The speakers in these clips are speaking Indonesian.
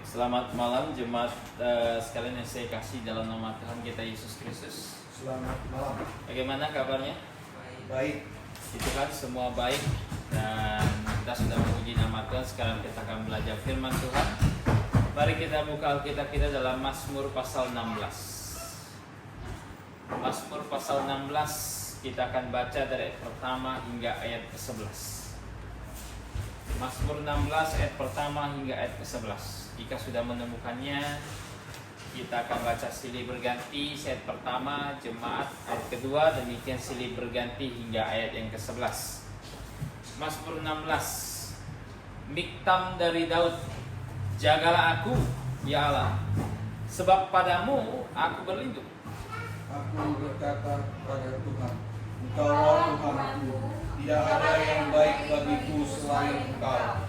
Selamat malam jemaat sekalian yang saya kasih dalam nama Tuhan kita Yesus Kristus. Selamat malam. Bagaimana kabarnya? Baik. Itu kan semua baik dan kita sudah memuji nama Tuhan. Sekarang kita akan belajar firman Tuhan. Mari kita buka Alkitab kita dalam Mazmur pasal 16. Mazmur pasal 16 kita akan baca dari ayat pertama hingga ayat ke-11. Mazmur 16 ayat pertama hingga ayat ke-11. Jika sudah menemukannya, kita akan baca silih berganti ayat pertama, jemaat ayat kedua, demikian silih berganti hingga ayat yang ke-11. Mazmur 16. Miktam dari Daud. Jagalah aku, ya Allah, sebab padamu aku berlindung. Aku berkata pada Tuhan, Engkaulah Tuhanku, tidak ada yang baik bagiku selain Engkau.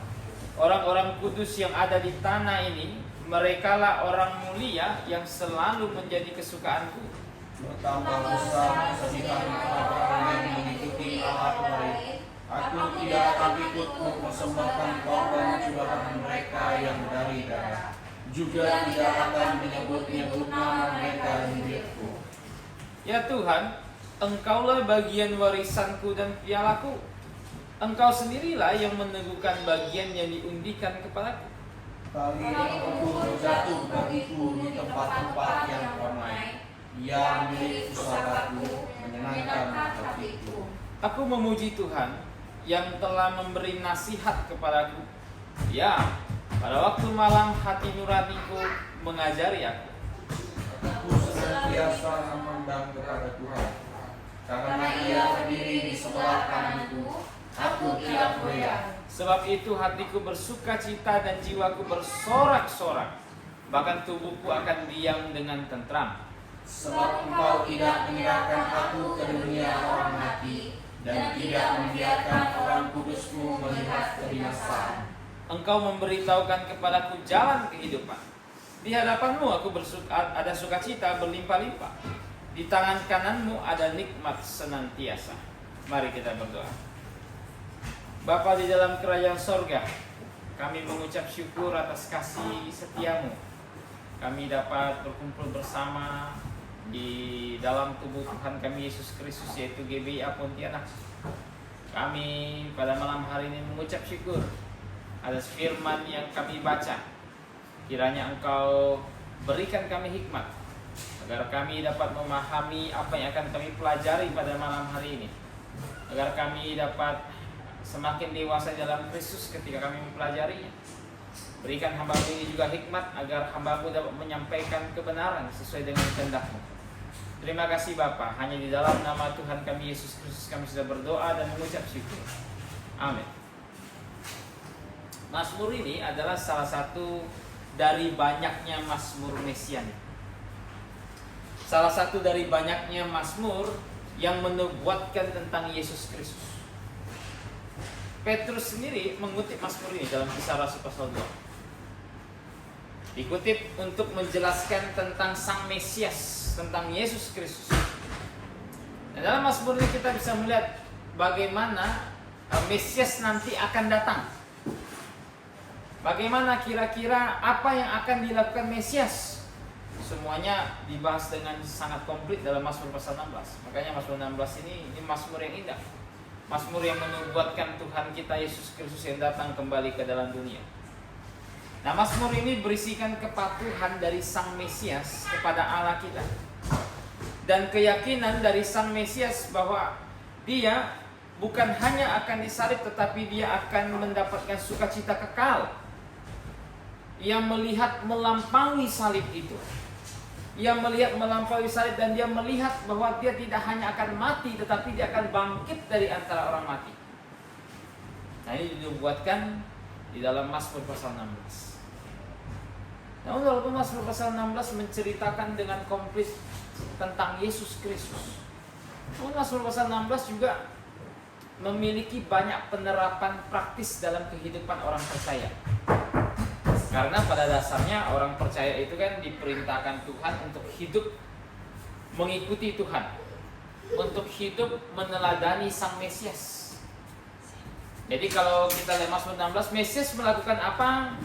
Orang-orang kudus yang ada di tanah ini, merekalah orang mulia yang selalu menjadi kesukaanku. Bertambah besar kesedihan orang yang mengikuti Allah lain. Aku tidak akan ikut mempersembahkan korban curahan mereka yang dari darah. Juga tidak akan menyebut-nyebut nama mereka di hidupku. Ya Tuhan, Engkaulah bagian warisanku dan pialaku. Engkau sendirilah yang meneguhkan bagian yang diundikan kepadaku. Tali itu terjatuh bagiku di tempat-tempat yang ramai. Ia milik pusakaku, menyenangkan hatiku. Aku memuji Tuhan yang telah memberi nasihat kepadaku. Ya, pada waktu malam hati nuraniku mengajari aku. Aku senantiasa memandang kepada Tuhan, karena Ia berdiri di sebelah kananku. Aku tidak goyah. Sebab itu hatiku bersuka cita dan jiwaku bersorak-sorak. Bahkan tubuhku akan diam dengan tentram. Sebab Engkau tidak menyerahkan aku ke dunia orang mati, dan tidak membiarkan orang kudusmu melihat kebinasaan. Engkau memberitahukan kepadaku jalan kehidupan. Di hadapanmu aku ada sukacita berlimpah-limpah. Di tangan kananmu ada nikmat senantiasa. Mari kita berdoa. Bapa di dalam kerajaan sorga, kami mengucap syukur atas kasih setiamu. Kami dapat berkumpul bersama di dalam tubuh Tuhan kami Yesus Kristus, yaitu GBI Pontianak. Kami pada malam hari ini mengucap syukur atas firman yang kami baca. Kiranya Engkau berikan kami hikmat, agar kami dapat memahami apa yang akan kami pelajari pada malam hari ini. Agar kami dapat semakin dewasa dalam Kristus ketika kami mempelajarinya. Berikan hamba-Mu ini juga hikmat agar hamba-Mu dapat menyampaikan kebenaran sesuai dengan kehendak-Mu. Terima kasih Bapa. Hanya di dalam nama Tuhan kami Yesus Kristus kami sudah berdoa dan mengucap syukur. Amin. Mazmur ini adalah salah satu dari banyaknya mazmur mesianik. Salah satu dari banyaknya mazmur yang menubuatkan tentang Yesus Kristus. Petrus sendiri mengutip mazmur ini dalam Kisah Rasul pasal 2. Dikutip untuk menjelaskan tentang Sang Mesias, tentang Yesus Kristus. Dan dalam mazmur ini kita bisa melihat bagaimana Mesias nanti akan datang. Bagaimana kira-kira apa yang akan dilakukan Mesias. Semuanya dibahas dengan sangat komplit dalam Mazmur pasal 16. Makanya Mazmur 16 ini mazmur yang indah. Mazmur yang menubuatkan Tuhan kita Yesus Kristus yang datang kembali ke dalam dunia. Nah, mazmur ini berisikan kepatuhan dari Sang Mesias kepada Allah kita. Dan keyakinan dari Sang Mesias bahwa Dia bukan hanya akan disalib, tetapi Dia akan mendapatkan sukacita kekal. Ia melihat melampaui salib itu. Ia melihat melampaui salib dan dia melihat bahwa dia tidak hanya akan mati, tetapi dia akan bangkit dari antara orang mati. Nah, ini dibuatkan di dalam Mazmur pasal 16. Namun walaupun Mazmur pasal 16 menceritakan dengan komplit tentang Yesus Kristus, namun Mazmur pasal 16 juga memiliki banyak penerapan praktis dalam kehidupan orang percaya. Karena pada dasarnya orang percaya itu kan diperintahkan Tuhan untuk hidup mengikuti Tuhan, untuk hidup meneladani Sang Mesias. Jadi kalau kita lihat Mazmur 16, Mesias melakukan apa?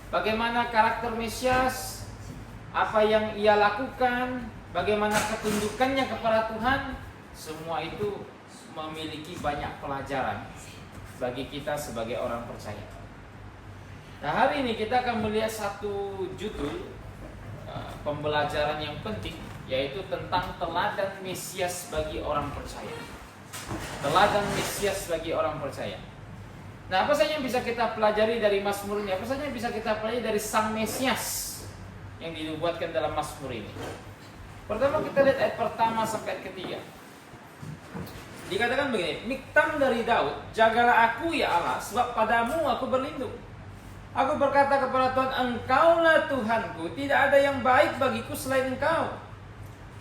bagaimana karakter Mesias, apa yang ia lakukan, bagaimana ketundukannya kepada Tuhan, semua itu memiliki banyak pelajaran bagi kita sebagai orang percaya. Nah, hari ini kita akan melihat satu judul pembelajaran yang penting, yaitu tentang teladan Mesias bagi orang percaya. Teladan Mesias bagi orang percaya. Nah, apa saja yang bisa kita pelajari dari Mazmur ini? Apa saja yang bisa kita pelajari dari Sang Mesias yang dinubuatkan dalam Mazmur ini? Pertama, kita lihat ayat pertama sampai ayat ketiga. Dikatakan begini, Miktam dari Daud, jagalah aku ya Allah, sebab padamu aku berlindung. Aku berkata kepada Tuhan, Engkaulah Tuhanku, tidak ada yang baik bagiku selain Engkau.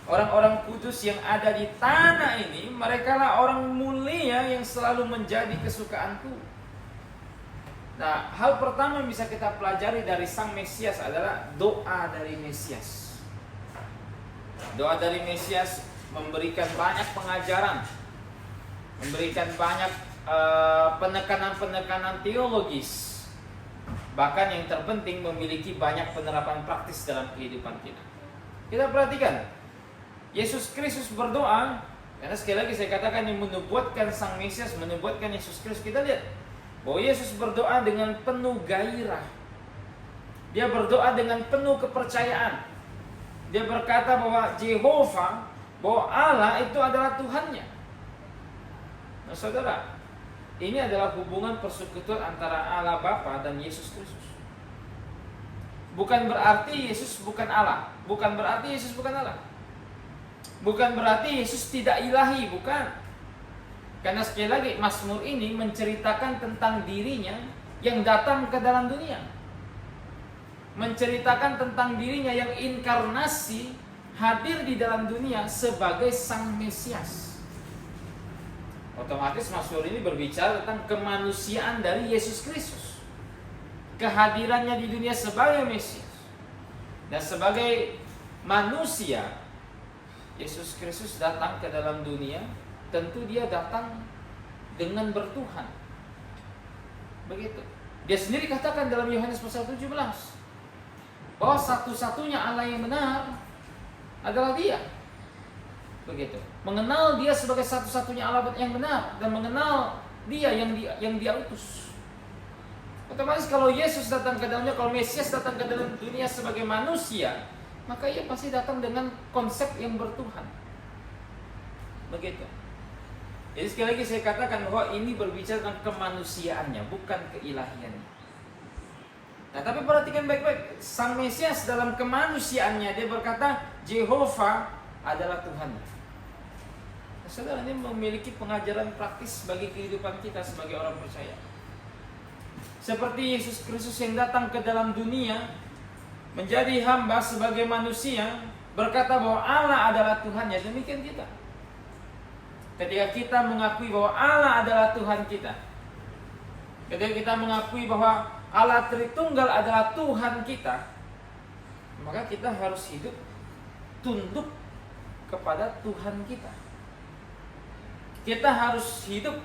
Orang-orang kudus yang ada di tanah ini, merekalah orang mulia yang selalu menjadi kesukaanku. Nah, hal pertama yang bisa kita pelajari dari Sang Mesias adalah doa dari Mesias. Doa dari Mesias memberikan banyak pengajaran, memberikan banyak penekanan-penekanan teologis. Bahkan yang terpenting memiliki banyak penerapan praktis dalam kehidupan kita. Kita perhatikan, Yesus Kristus berdoa, karena sekali lagi saya katakan yang menubuatkan Sang Mesias, menubuatkan Yesus Kristus. Kita lihat bahwa Yesus berdoa dengan penuh gairah. Dia berdoa dengan penuh kepercayaan. Dia berkata bahwa Jehovah, bahwa Allah itu adalah Tuhannya. Nah, saudara, ini adalah hubungan persekutuan antara Allah Bapa dan Yesus Kristus. Bukan berarti Yesus bukan Allah. Bukan berarti Yesus bukan Allah. Bukan berarti Yesus tidak ilahi, bukan. Karena sekali lagi Mazmur ini menceritakan tentang dirinya yang datang ke dalam dunia. Menceritakan tentang dirinya yang inkarnasi, hadir di dalam dunia sebagai Sang Mesias. Otomatis Mazmur ini berbicara tentang kemanusiaan dari Yesus Kristus, kehadirannya di dunia sebagai Mesias. Dan sebagai manusia, Yesus Kristus datang ke dalam dunia. Tentu dia datang dengan bertuhan. Begitu. Dia sendiri katakan dalam Yohanes pasal 17 bahwa satu-satunya Allah yang benar adalah Dia. Begitu. Mengenal Dia sebagai satu-satunya Allah yang benar dan mengenal Dia yang Dia utus. Otomatis kalau Yesus datang ke dalamnya, kalau Mesias datang ke dalam dunia sebagai manusia, maka Ia pasti datang dengan konsep yang bertuhan. Begitu. Jadi sekali lagi saya katakan bahwa ini berbicara tentang kemanusiaannya, bukan keilahiannya. Nah, tapi perhatikan baik-baik, Sang Mesias dalam kemanusiaannya dia berkata Jehovah adalah Tuhan. Nah, saudara, ini memiliki pengajaran praktis bagi kehidupan kita sebagai orang percaya. Seperti Yesus Kristus yang datang ke dalam dunia menjadi hamba sebagai manusia, berkata bahwa Allah adalah Tuhannya, demikian kita. Ketika kita mengakui bahwa Allah adalah Tuhan kita, ketika kita mengakui bahwa Allah Tritunggal adalah Tuhan kita, maka kita harus hidup tunduk kepada Tuhan kita. Kita harus hidup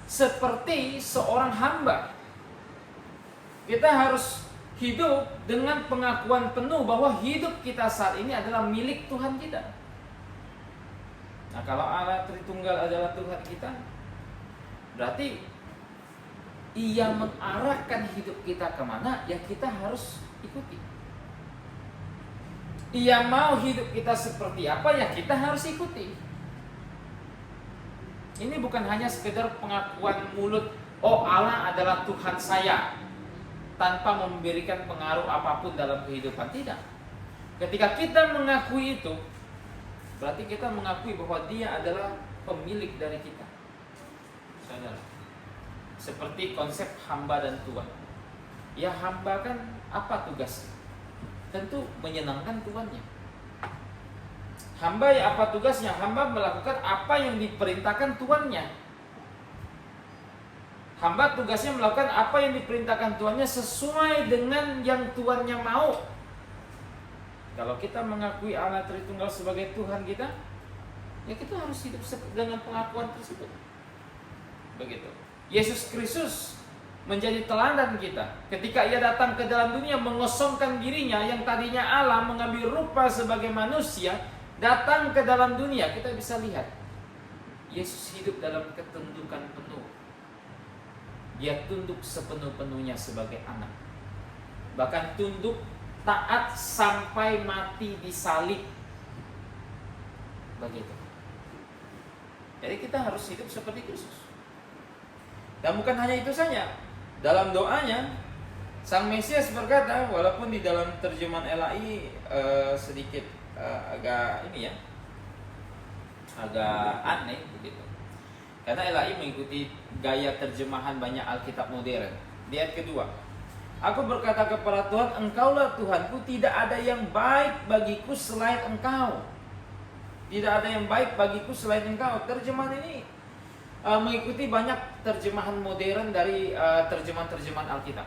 seperti seorang hamba. Kita harus hidup dengan pengakuan penuh bahwa hidup kita saat ini adalah milik Tuhan kita. Nah, kalau Allah Tritunggal adalah Tuhan kita, berarti Ia mengarahkan hidup kita kemana, ya kita harus ikuti. Ia mau hidup kita seperti apa, ya kita harus ikuti. Ini bukan hanya sekedar pengakuan mulut, oh Allah adalah Tuhan saya, tanpa memberikan pengaruh apapun dalam kehidupan. Tidak. Ketika kita mengakui itu, berarti kita mengakui bahwa Dia adalah pemilik dari kita. Saudara, seperti konsep hamba dan tuan. Ya, hamba kan apa tugasnya? Tentu menyenangkan tuannya. Hamba ya apa tugasnya? Hamba melakukan apa yang diperintahkan tuannya. Hamba tugasnya melakukan apa yang diperintahkan tuannya sesuai dengan yang tuannya mau. Kalau kita mengakui Allah Tritunggal sebagai Tuhan kita, ya kita harus hidup dengan pengakuan tersebut. Begitu. Yesus Kristus menjadi teladan kita. Ketika ia datang ke dalam dunia mengosongkan dirinya yang tadinya Allah, mengambil rupa sebagai manusia, datang ke dalam dunia, kita bisa lihat Yesus hidup dalam ketundukan penuh. Dia tunduk sepenuh-penuhnya sebagai anak. Bahkan tunduk taat sampai mati di salib. Begitu. Jadi kita harus hidup seperti Kristus. Dan bukan hanya itu saja. Dalam doanya Sang Mesias berkata, walaupun di dalam terjemahan LAI sedikit agak ini ya, agak aneh begitu. Karena LAI mengikuti gaya terjemahan banyak Alkitab modern. Di ayat kedua, aku berkata kepada Tuhan, Engkaulah Tuhanku, tidak ada yang baik bagiku selain Engkau. Tidak ada yang baik bagiku selain Engkau. Terjemahan ini mengikuti banyak terjemahan modern dari terjemahan-terjemahan Alkitab.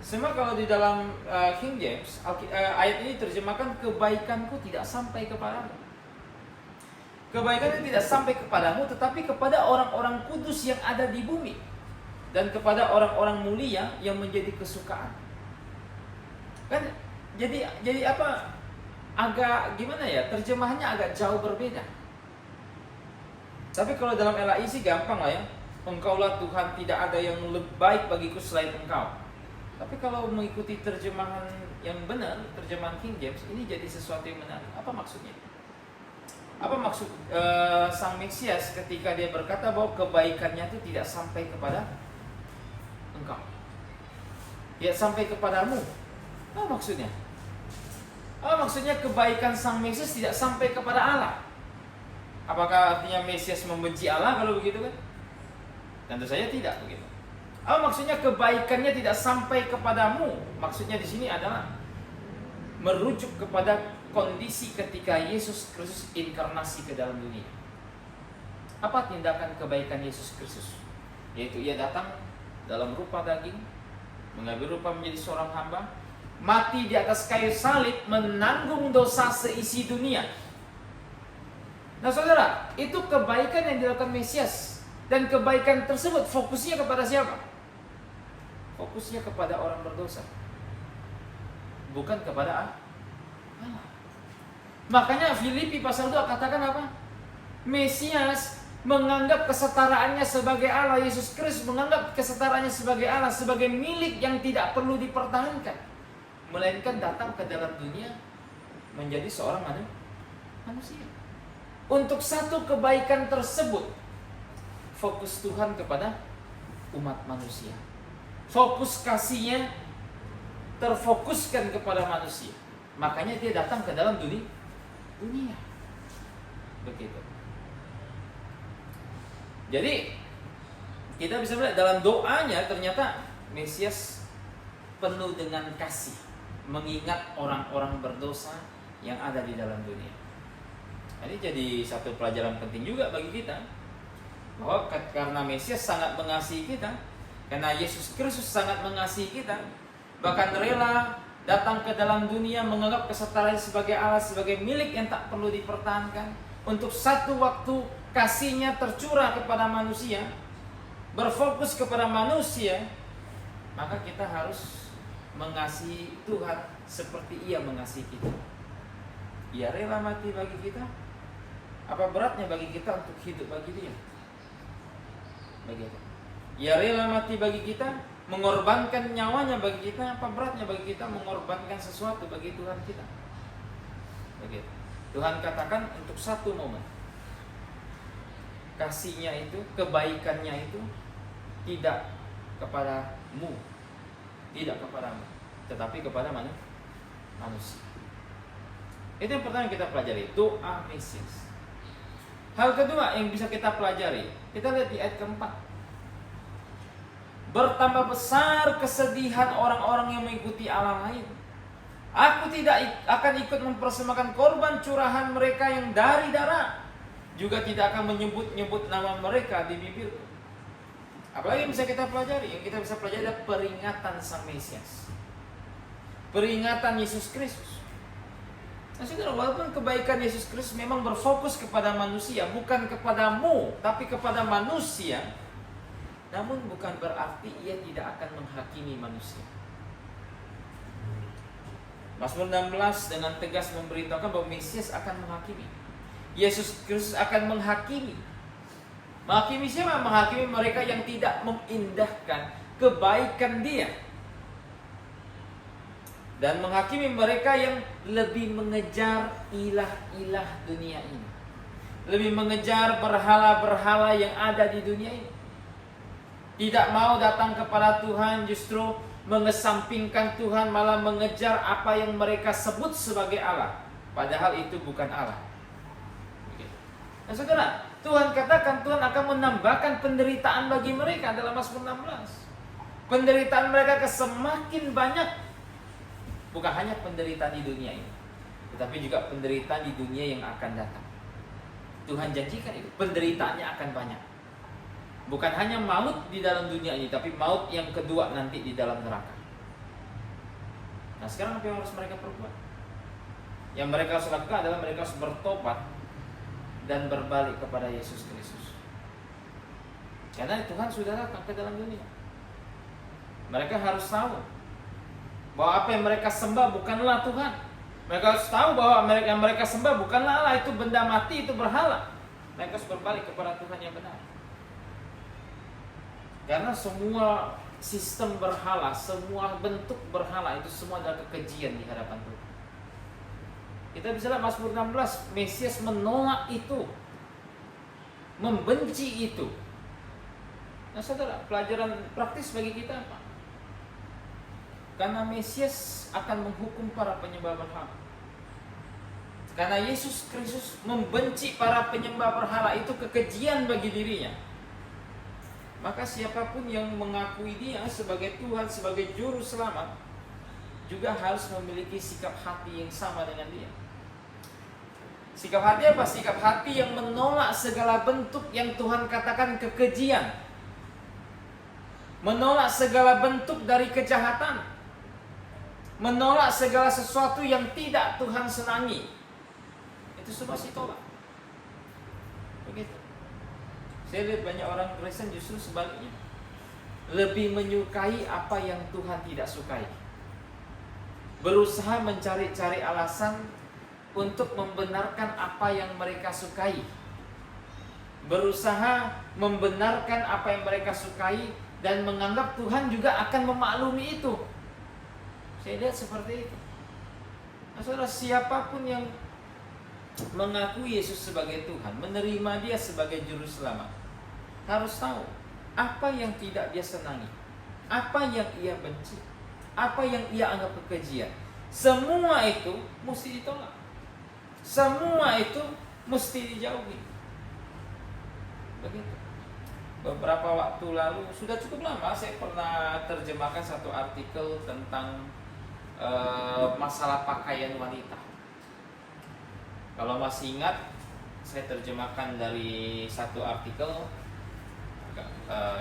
Semua kalau di dalam King James, ayat ini terjemahkan, kebaikanku tidak sampai kepadamu. Kebaikan tidak sampai kepadamu, tetapi kepada orang-orang kudus yang ada di bumi, dan kepada orang-orang mulia yang menjadi kesukaan. Kan jadi apa? Agak gimana ya? Terjemahannya agak jauh berbeda. Tapi kalau dalam LAI sih gampang lah ya. Engkaulah Tuhan, tidak ada yang lebih baik bagiku selain Engkau. Tapi kalau mengikuti terjemahan yang benar, terjemahan King James, ini jadi sesuatu yang menarik. Apa maksudnya? Apa maksud Sang Mesias ketika dia berkata bahwa kebaikannya itu tidak sampai kepada Engkau, tidak sampai kepadamu? Apa maksudnya? Apa maksudnya kebaikan Sang Mesias tidak sampai kepada Allah? Apakah artinya Mesias membenci Allah kalau begitu kan? Tentu saja tidak begitu. Apa maksudnya kebaikannya tidak sampai kepadamu? Maksudnya di sini adalah merujuk kepada kondisi ketika Yesus Kristus inkarnasi ke dalam dunia. Apa tindakan kebaikan Yesus Kristus? Yaitu ia datang dalam rupa daging, mengambil rupa menjadi seorang hamba, mati di atas kayu salib, menanggung dosa seisi dunia. Nah saudara, itu kebaikan yang dilakukan Mesias. Dan kebaikan tersebut fokusnya kepada siapa? Fokusnya kepada orang berdosa, bukan kepada Allah. Makanya Filipi pasal 2 katakan apa? Mesias menganggap kesetaraannya sebagai Allah. Yesus Kristus menganggap kesetaraannya sebagai Allah, sebagai milik yang tidak perlu dipertahankan, melainkan datang ke dalam dunia menjadi seorang manusia. Untuk satu kebaikan tersebut, fokus Tuhan kepada umat manusia. Fokus kasihnya terfokuskan kepada manusia. Makanya dia datang ke dalam dunia. Begitu. Jadi kita bisa melihat dalam doanya ternyata Mesias penuh dengan kasih, mengingat orang-orang berdosa yang ada di dalam dunia. Ini jadi satu pelajaran penting juga bagi kita, bahwa karena Mesias sangat mengasihi kita, karena Yesus Kristus sangat mengasihi kita, bahkan rela datang ke dalam dunia menganggap kesetaraan sebagai Allah, sebagai milik yang tak perlu dipertahankan. Untuk satu waktu kasihnya tercurah kepada manusia, berfokus kepada manusia, maka kita harus mengasihi Tuhan seperti Ia mengasihi kita. Ia rela mati bagi kita. Apa beratnya bagi kita untuk hidup bagi Dia? Begitu. Ia rela mati bagi kita, mengorbankan nyawanya bagi kita. Apa beratnya bagi kita mengorbankan sesuatu bagi Tuhan kita? Begitu. Tuhan katakan untuk satu momen, kasihnya itu, kebaikannya itu tidak kepadamu, tidak kepadamu, tetapi kepada manusia. Itu yang pertama kita pelajari, doa Mesias. Hal kedua yang bisa kita pelajari, kita lihat di ayat keempat. Bertambah besar kesedihan orang-orang yang mengikuti Allah lain. Aku tidak akan ikut mempersembahkan korban curahan mereka yang dari darah, juga tidak akan menyebut-nyebut nama mereka di bibirku. Apalagi yang bisa kita pelajari? Yang kita bisa pelajari adalah peringatan Sang Mesias, peringatan Yesus Kristus. Nah, saudara, walaupun kebaikan Yesus Kristus memang berfokus kepada manusia, bukan kepadamu, tapi kepada manusia, namun bukan berarti ia tidak akan menghakimi manusia. Mazmur 16 dengan tegas memberitahukan bahwa Mesias akan menghakimi. Yesus Kristus akan menghakimi. Menghakimi siapa? Menghakimi mereka yang tidak mengindahkan kebaikan Dia. Dan menghakimi mereka yang lebih mengejar ilah-ilah dunia ini. Lebih mengejar berhala-berhala yang ada di dunia ini. Tidak mau datang kepada Tuhan, justru mengesampingkan Tuhan, malah mengejar apa yang mereka sebut sebagai Allah. Padahal itu bukan Allah. Nah saudara, Tuhan katakan Tuhan akan menambahkan penderitaan bagi mereka dalam Mazmur 16. Penderitaan mereka semakin banyak. Bukan hanya penderitaan di dunia ini, tetapi juga penderitaan di dunia yang akan datang. Tuhan janjikan itu, penderitaannya akan banyak. Bukan hanya maut di dalam dunia ini, tapi maut yang kedua nanti di dalam neraka. Nah sekarang apa yang harus mereka perbuat? Yang mereka harus lakukan adalah mereka harus bertobat dan berbalik kepada Yesus Kristus. Karena Tuhan sudah datang ke dalam dunia. Mereka harus tahu bahwa apa yang mereka sembah bukanlah Tuhan. Mereka harus tahu bahwa yang mereka sembah bukanlah Allah, itu benda mati, itu berhala. Mereka harus berbalik kepada Tuhan yang benar. Karena semua sistem berhala, semua bentuk berhala itu semua adalah kekejian di hadapan Tuhan. Kita bisa lihat Mazmur 16, Mesias menolak itu, membenci itu. Nah saudara, pelajaran praktis bagi kita apa? Karena Mesias akan menghukum para penyembah berhala. Karena Yesus Kristus membenci para penyembah berhala, itu kekejian bagi dirinya. Maka siapapun yang mengakui Dia sebagai Tuhan, sebagai juru selamat, juga harus memiliki sikap hati yang sama dengan Dia. Sikap hati apa? Sikap hati yang menolak segala bentuk yang Tuhan katakan kekejian. Menolak segala bentuk dari kejahatan. Menolak segala sesuatu yang tidak Tuhan senangi. Itu semua ditolak. Begitu. Saya lihat banyak orang Kristen justru sebaliknya. Lebih menyukai apa yang Tuhan tidak sukai. Berusaha mencari-cari alasan untuk membenarkan apa yang mereka sukai. Berusaha membenarkan apa yang mereka sukai dan menganggap Tuhan juga akan memaklumi itu. Saya lihat seperti itu. Nah, saudara, siapapun yang mengakui Yesus sebagai Tuhan, menerima Dia sebagai juru selamat, harus tahu apa yang tidak dia senangi, apa yang ia benci, apa yang ia anggap kekejian. Semua itu mesti ditolak. Semua itu mesti dijauhi. Begitu. Beberapa waktu lalu, sudah cukup lama, saya pernah terjemahkan satu artikel tentang masalah pakaian wanita. Kalau masih ingat, saya terjemahkan dari satu artikel.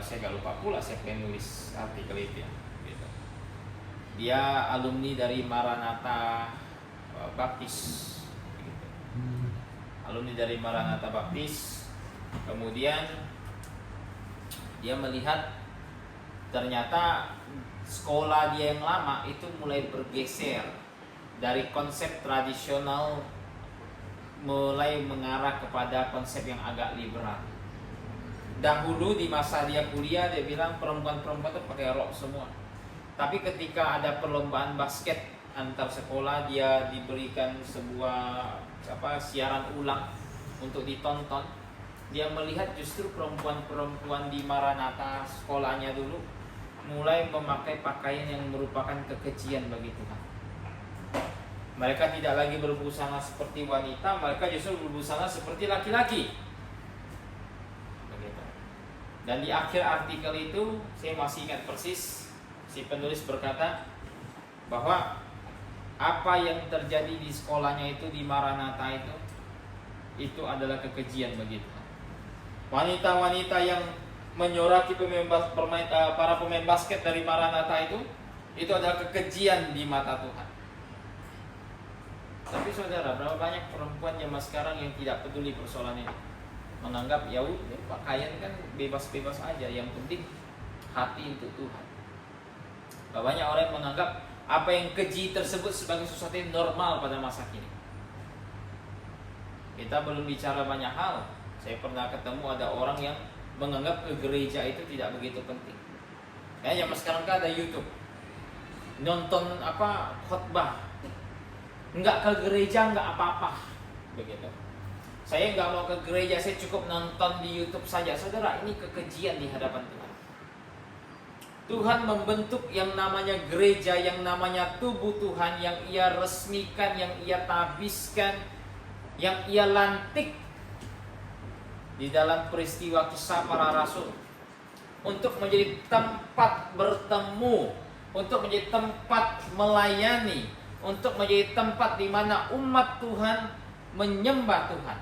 Saya gak lupa pula siapa yang nulis artikel itu ya. Gitu. Dia alumni dari Maranatha Baptis. Gitu. Alumni dari Maranatha Baptis. Kemudian dia melihat ternyata sekolah dia yang lama itu mulai bergeser dari konsep tradisional, mulai mengarah kepada konsep yang agak liberal. Dahulu di masa dia kuliah, dia bilang perempuan-perempuan itu pakai rok semua. Tapi ketika ada perlombaan basket antar sekolah, dia diberikan sebuah siaran ulang untuk ditonton. Dia melihat justru perempuan-perempuan di Maranatha sekolahnya dulu mulai memakai pakaian yang merupakan kekejian bagi Tuhan. Mereka tidak lagi berbusana seperti wanita, mereka justru berbusana seperti laki-laki. Begitu. Dan di akhir artikel itu, saya masih ingat persis, si penulis berkata bahwa apa yang terjadi di sekolahnya itu, di Maranatha itu adalah kekejian bagi Tuhan. Wanita-wanita yang menyoraki para pemain basket dari Maranatha itu adalah kekejian di mata Tuhan. Tapi saudara, berapa banyak perempuan zaman sekarang yang tidak peduli persoalan ini? menganggap ya udah pakaian kan bebas-bebas aja, yang penting hati untuk Tuhan. Banyak orang yang menganggap apa yang keji tersebut sebagai sesuatu yang normal pada masa kini. Kita belum bicara banyak hal. Saya pernah ketemu ada orang yang menganggap ke gereja itu tidak begitu penting. Ya, zaman sekarang kan ada YouTube, nonton khotbah, nggak ke gereja nggak apa-apa, begitu. Saya nggak mau ke gereja, saya cukup nonton di YouTube saja. Saudara, ini kekejian di hadapan Tuhan. Tuhan membentuk yang namanya gereja, yang namanya tubuh Tuhan, yang Ia resmikan, yang Ia tabiskan, yang Ia lantik di dalam peristiwa kisah para rasul, untuk menjadi tempat bertemu, untuk menjadi tempat melayani, untuk menjadi tempat di mana umat Tuhan menyembah Tuhan.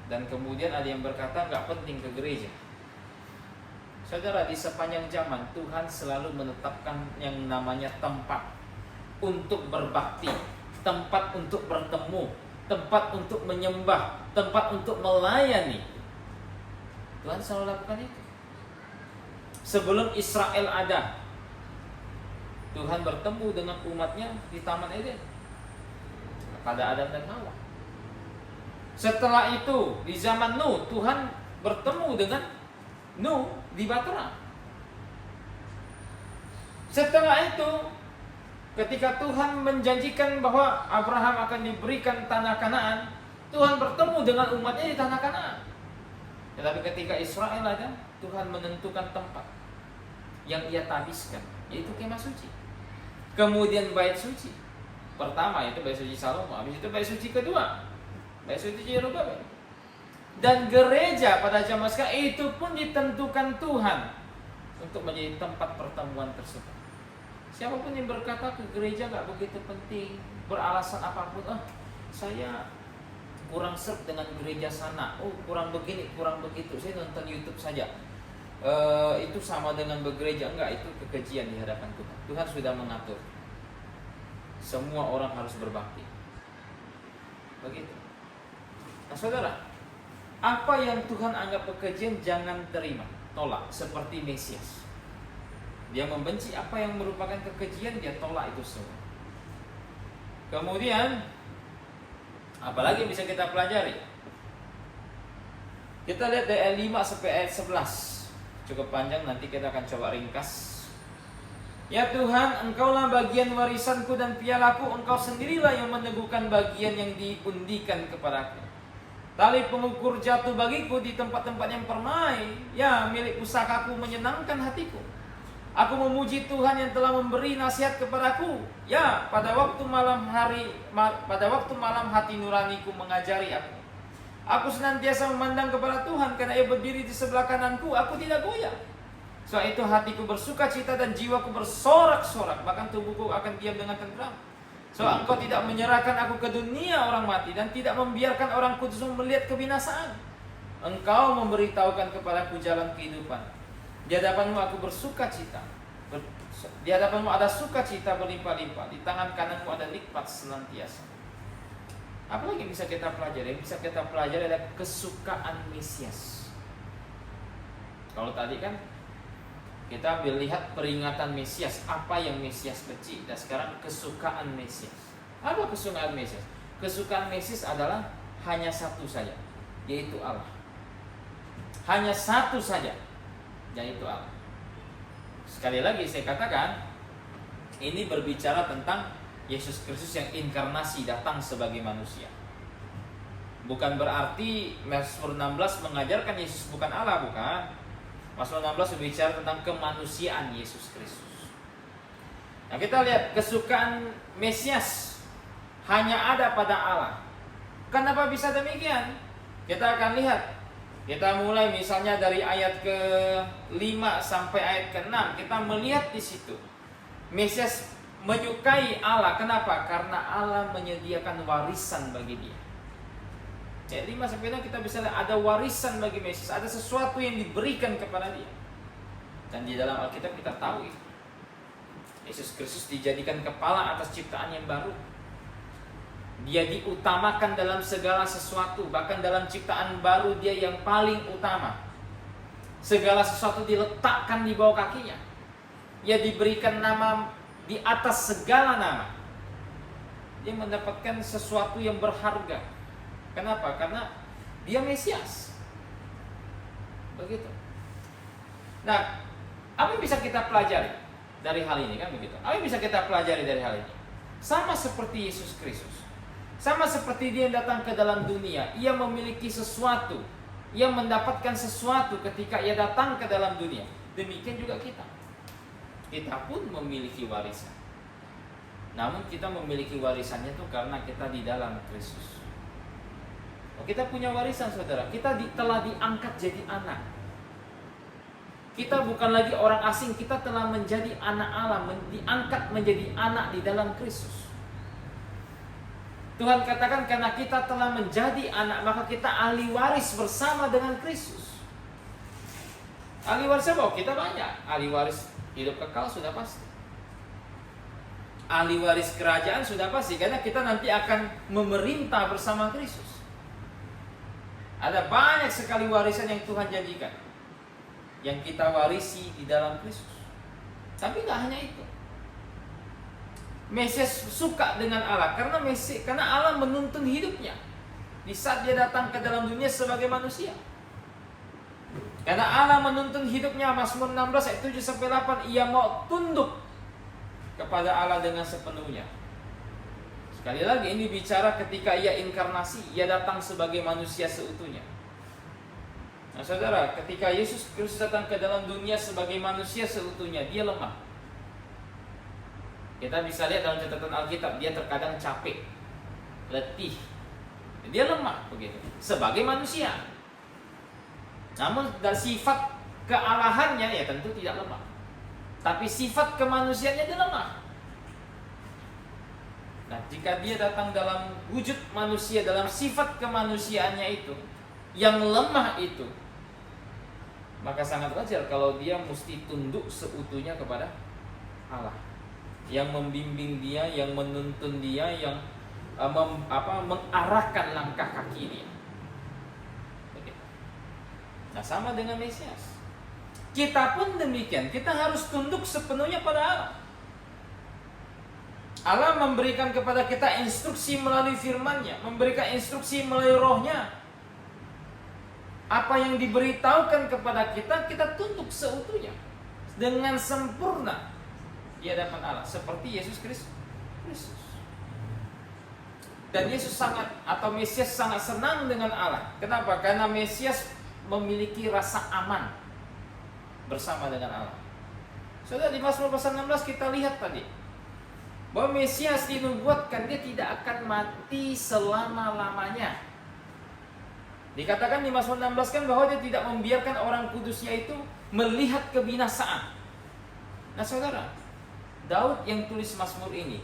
Dan kemudian ada yang berkata nggak penting ke gereja. Saudara, di sepanjang zaman Tuhan selalu menetapkan yang namanya tempat untuk berbakti, tempat untuk bertemu, tempat untuk menyembah, tempat untuk melayani. Tuhan selalu lakukan itu. Sebelum Israel ada, Tuhan bertemu dengan umatnya di Taman Eden pada Adam dan Hawa. Setelah itu di zaman Nuh, Tuhan bertemu dengan Nuh di Bahtera. Setelah itu, ketika Tuhan menjanjikan bahwa Abraham akan diberikan tanah Kanaan, Tuhan bertemu dengan umatnya di tanah Kanaan. Tetapi ketika Israel ada, Tuhan menentukan tempat yang Ia tabiskan, yaitu kemah suci. Kemudian bait suci. Pertama itu bait suci Salomo, habis itu bait suci kedua, bait suci Yerubabel. Dan gereja pada zaman sekarang itu pun ditentukan Tuhan untuk menjadi tempat pertemuan tersebut. Siapapun yang berkata ke gereja gak begitu penting, beralasan apapun, saya kurang serp dengan gereja sana, kurang begini, kurang begitu, saya nonton YouTube saja, itu sama dengan bergereja. Enggak, itu kekejian di hadapan Tuhan. Tuhan sudah mengatur semua orang harus berbakti, begitu. Nah saudara, apa yang Tuhan anggap kekejian jangan terima, tolak. Seperti Mesias, dia membenci apa yang merupakan kekejian, dia tolak itu semua. Kemudian apalagi bisa kita pelajari? Kita lihat dari ayat 5 sampai ayat 11. Cukup panjang, nanti kita akan coba ringkas. Ya Tuhan, Engkaulah bagian warisanku dan pialaku, Engkau sendirilah yang meneguhkan bagian yang diundikan kepadaku. Tali pengukur jatuh bagiku di tempat-tempat yang permai. Ya, milik pusakaku menyenangkan hatiku. Aku memuji Tuhan yang telah memberi nasihat kepadaku. Ya, pada waktu malam hati nuraniku mengajari aku. Aku senantiasa memandang kepada Tuhan, karena Ia berdiri di sebelah kananku, aku tidak goyah. Soal itu hatiku bersuka cita dan jiwaku bersorak-sorak, bahkan tubuhku akan diam dengan tenteram. Soal Engkau tidak menyerahkan aku ke dunia orang mati, dan tidak membiarkan orang kudus melihat kebinasaan. Engkau memberitahukan kepadaku jalan kehidupan. Di hadapanmu aku bersuka cita. Di hadapanmu ada sukacita berlimpah-limpah. Di tangan kananmu ada nikmat senantiasa. Apa lagi bisa kita pelajari? Yang bisa kita pelajari adalah kesukaan Mesias. Kalau tadi kan kita melihat peringatan Mesias, apa yang Mesias benci. Dan sekarang kesukaan Mesias. Apa kesukaan Mesias? Kesukaan Mesias adalah hanya satu saja, yaitu Allah. Hanya satu saja, yaitu Allah. Sekali lagi saya katakan, ini berbicara tentang Yesus Kristus yang inkarnasi, datang sebagai manusia. Bukan berarti Mazmur 16 mengajarkan Yesus bukan Allah, bukan. Mazmur 16 berbicara tentang kemanusiaan Yesus Kristus. Nah, kita lihat kesukaan Mesias hanya ada pada Allah. Kenapa bisa demikian? Kita akan lihat. Kita mulai misalnya dari ayat ke-5 sampai ayat ke-6. Kita melihat di situ Mesias menyukai Allah. Kenapa? Karena Allah menyediakan warisan bagi dia. Ayat 5 sampai 6 kita bisa lihat ada warisan bagi Mesias, ada sesuatu yang diberikan kepada dia. Dan di dalam Alkitab kita tahu itu. Yesus Kristus dijadikan kepala atas ciptaan yang baru. Dia diutamakan dalam segala sesuatu, bahkan dalam ciptaan baru dia yang paling utama. Segala sesuatu diletakkan di bawah kakinya. Ia diberikan nama di atas segala nama. Dia mendapatkan sesuatu yang berharga. Kenapa? Karena dia Mesias. Begitu. Nah, apa yang bisa kita pelajari dari hal ini, kan begitu? Apa yang bisa kita pelajari dari hal ini? Sama seperti Yesus Kristus. Sama seperti dia yang datang ke dalam dunia, ia memiliki sesuatu, ia mendapatkan sesuatu ketika ia datang ke dalam dunia. Demikian juga kita. Kita pun memiliki warisan. Namun kita memiliki warisannya itu karena kita di dalam Kristus. Kita punya warisan, saudara. Kita telah diangkat jadi anak. Kita bukan lagi orang asing, kita telah menjadi anak Allah, diangkat menjadi anak di dalam Kristus. Tuhan katakan karena kita telah menjadi anak, maka kita ahli waris bersama dengan Kristus. Ahli waris apa? Kita banyak. Ahli waris hidup kekal sudah pasti. Ahli waris kerajaan sudah pasti, karena kita nanti akan memerintah bersama Kristus. Ada banyak sekali warisan yang Tuhan janjikan, yang kita warisi di dalam Kristus. Tapi nggak hanya itu. Mesias suka dengan Allah karena Allah menuntun hidupnya di saat dia datang ke dalam dunia sebagai manusia. Karena Allah menuntun hidupnya, Mazmur 16 ayat 7-8, ia mau tunduk kepada Allah dengan sepenuhnya. Sekali lagi ini bicara ketika ia inkarnasi, ia datang sebagai manusia seutuhnya. Nah saudara, ketika Yesus Kristus datang ke dalam dunia sebagai manusia seutuhnya, dia lemah. Kita bisa lihat dalam catatan Alkitab, dia terkadang capek, letih, dia lemah begitu sebagai manusia. Namun dari sifat kealahannya ya tentu tidak lemah, tapi sifat kemanusiaannya dia lemah. Nah, jika dia datang dalam wujud manusia, dalam sifat kemanusiaannya itu yang lemah itu, maka sangat wajar kalau dia mesti tunduk seutuhnya kepada Allah, yang membimbing dia, yang menuntun dia, yang mengarahkan langkah kaki dia. Nah, sama dengan Mesias. Kita pun demikian, kita harus tunduk sepenuhnya pada Allah. Allah memberikan kepada kita instruksi melalui firman-Nya, memberikan instruksi melalui Roh-Nya. Apa yang diberitahukan kepada kita, kita tunduk seutuhnya dengan sempurna di hadapan Allah, seperti Yesus Kristus. Dan Yesus Mesias sangat senang dengan Allah. Kenapa? Karena Mesias memiliki rasa aman bersama dengan Allah. Sudah di Mazmur pasal 16 kita lihat tadi bahwa Mesias dinubuatkan dia tidak akan mati selama-lamanya. Dikatakan di Mazmur 16 kan bahwa dia tidak membiarkan orang kudusnya itu melihat kebinasaan. Nah saudara, Daud yang tulis Mazmur ini,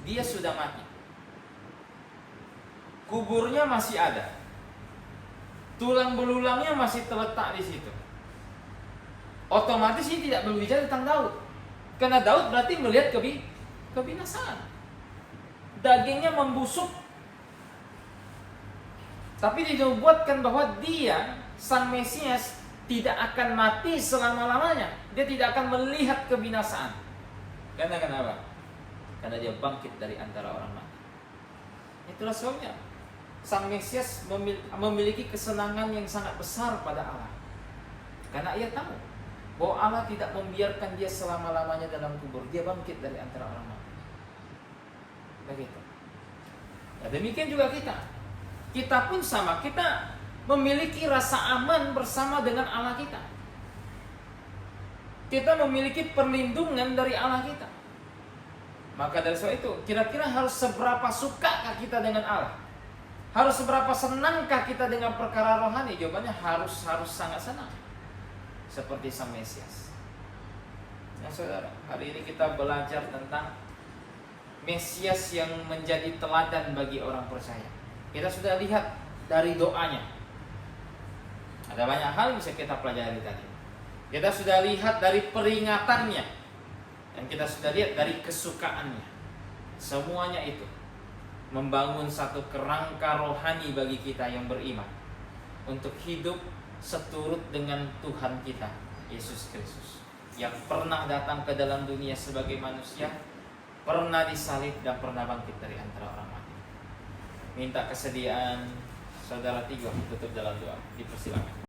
dia sudah mati. Kuburnya masih ada. Tulang belulangnya masih terletak di situ. Otomatis ini tidak berbicara tentang Daud. Karena Daud berarti melihat kebinasaan. Dagingnya membusuk. Tapi dinubuatkan bahwa dia, Sang Mesias, tidak akan mati selama-lamanya. Dia tidak akan melihat kebinasaan. Karena kenapa? Karena dia bangkit dari antara orang mati. Itulah sebabnya Sang Mesias memiliki kesenangan yang sangat besar pada Allah. Karena ia tahu bahwa Allah tidak membiarkan dia selama-lamanya dalam kubur. Dia bangkit dari antara orang mati. Begitu. Nah, demikian juga kita. Kita pun sama. Kita memiliki rasa aman bersama dengan Allah kita. Kita memiliki perlindungan dari Allah kita. Maka dari sebab itu, kira-kira harus seberapa sukakah kita dengan Allah? Harus seberapa senangkah kita dengan perkara rohani? Jawabannya harus sangat senang. Seperti Sang Mesias. Nah saudara, hari ini kita belajar tentang Mesias yang menjadi teladan bagi orang percaya. Kita sudah lihat dari doanya. Ada banyak hal yang bisa kita pelajari tadi. Kita sudah lihat dari peringatannya. Dan kita sudah lihat dari kesukaannya. Semuanya itu membangun satu kerangka rohani bagi kita yang beriman untuk hidup seturut dengan Tuhan kita Yesus Kristus yang pernah datang ke dalam dunia sebagai manusia, pernah disalib dan pernah bangkit dari antara orang mati. Minta kesediaan saudara Tigo tutup dalam doa. Dipersilakan.